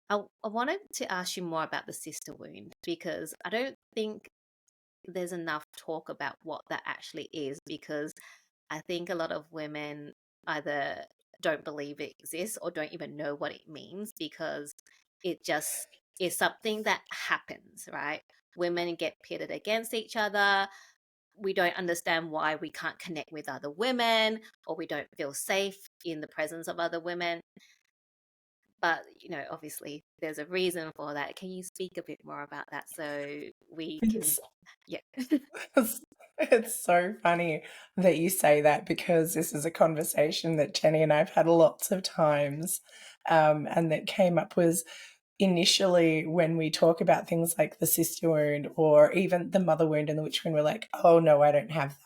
I wanted to ask you more about the sister wound because I don't think there's enough talk about what that actually is, because I think a lot of women either don't believe it exists or don't even know what it means, because it just is something that happens, right? Women get pitted against each other. We don't understand why we can't connect with other women, or we don't feel safe in the presence of other women. But, obviously there's a reason for that. Can you speak a bit more about that so we can, It's, yeah. it's so funny that you say that because this is a conversation that Jenny and I've had lots of times, and that came up was initially when we talk about things like the sister wound or even the mother wound and the witch wound, we're like, oh no, I don't have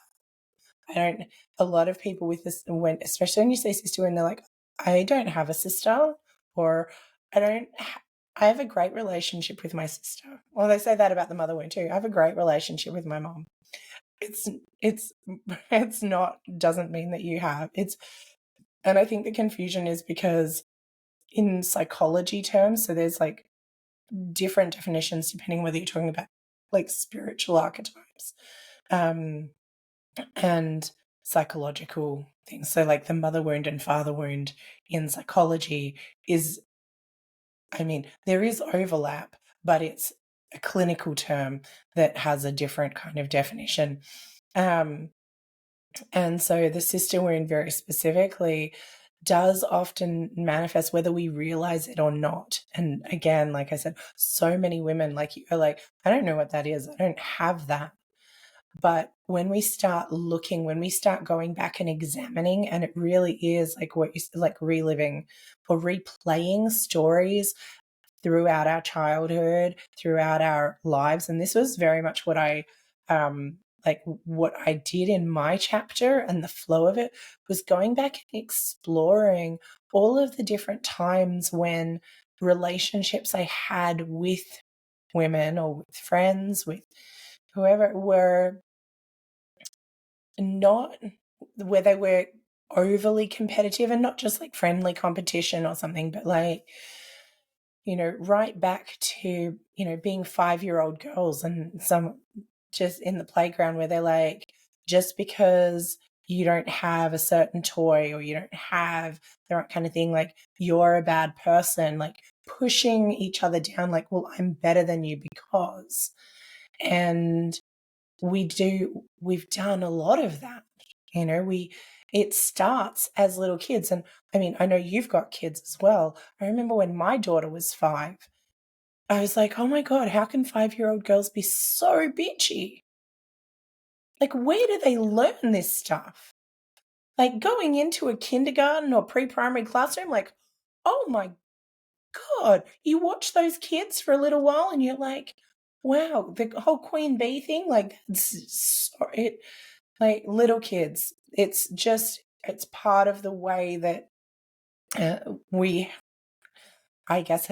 that. I don't. A lot of people with this, when especially when you say sister wound, they're like, I don't have a sister, or I don't. I have a great relationship with my sister. Well, they say that about the mother wound too. I have a great relationship with my mom. It's it's it's not, doesn't mean that you have. And I think the confusion is because in psychology terms, so there's like different definitions depending whether you're talking about like spiritual archetypes, um, and psychological things. So like the mother wound and father wound in psychology is, I mean, there is overlap, but it's a clinical term that has a different kind of definition. Um, and so the sister wound very specifically does often manifest whether we realize it or not. And again, like I said, so many women like you are like, I don't know what that is. I don't have that. But when we start looking, when we start going back and examining, and it really is like what you like reliving or replaying stories throughout our childhood, throughout our lives. And this was very much what like what I did in my chapter, and the flow of it was going back and exploring all of the different times when relationships I had with women or with friends, with whoever, were not, where they were overly competitive, and not just like friendly competition or something, but like, right back to, being 5-year-old girls and some just in the playground where they're like, just because you don't have a certain toy or you don't have the right kind of thing, like you're a bad person, like pushing each other down, like, well, I'm better than you because. And we've done a lot of that. It starts as little kids. And I mean, I know you've got kids as well. I remember when my daughter was 5, I was like, oh my God, how can 5-year-old girls be so bitchy? Like, where do they learn this stuff? Like, going into a kindergarten or pre-primary classroom, like, oh my God, you watch those kids for a little while and you're like, wow, the whole queen bee thing, like, like little kids, it's part of the way that we, I guess,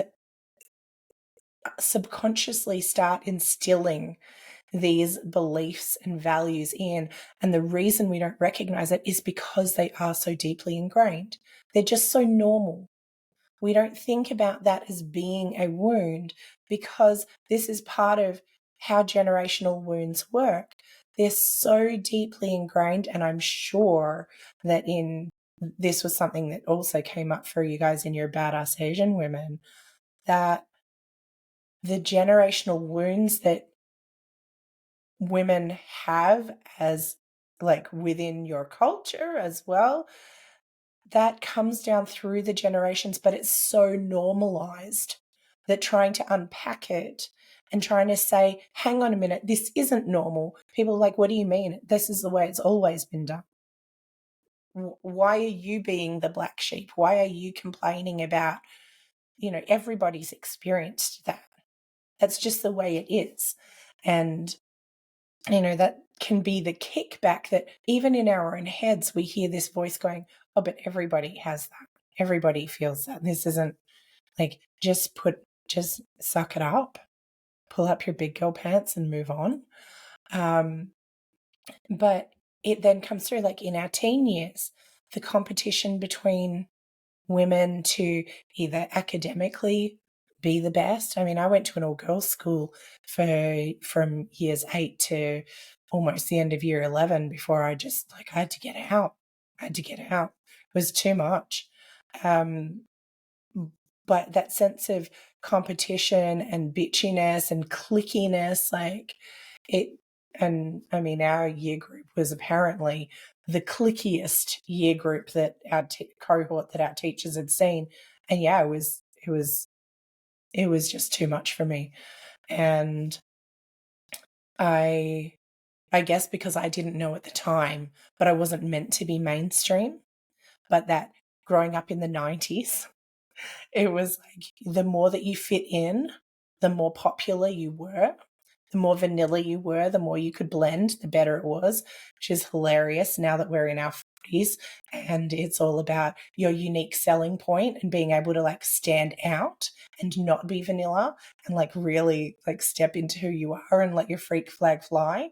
subconsciously start instilling these beliefs and values in. And the reason we don't recognize it is because they are so deeply ingrained. They're just so normal. We don't think about that as being a wound because this is part of how generational wounds work. They're so deeply ingrained, and I'm sure that this was something that also came up for you guys in your Badass Asian Women, that the generational wounds that women have as like within your culture as well, that comes down through the generations, but it's so normalized that trying to unpack it and trying to say, hang on a minute, this isn't normal. People are like, what do you mean? This is the way it's always been done. Why are you being the black sheep? Why are you complaining about, everybody's experienced that. That's just the way it is. And, that can be the kickback that even in our own heads, we hear this voice going, oh, but everybody has that. Everybody feels that. This isn't like, just suck it up, pull up your big girl pants and move on. But it then comes through like in our teen years, the competition between women to either academically be the best. I mean, I went to an all-girls school from years 8 to almost the end of year 11 before I had to get out. I had to get out. It was too much. But that sense of competition and bitchiness and clickiness, and I mean, our year group was apparently the clickiest year group that our cohort that our teachers had seen. And yeah, it was just too much for me. And I guess because I didn't know at the time, but I wasn't meant to be mainstream, but that growing up in the 90s, it was like the more that you fit in, the more popular you were, the more vanilla you were, the more you could blend, the better it was, which is hilarious now that we're in our 40s and it's all about your unique selling point and being able to stand out and not be vanilla and really step into who you are and let your freak flag fly.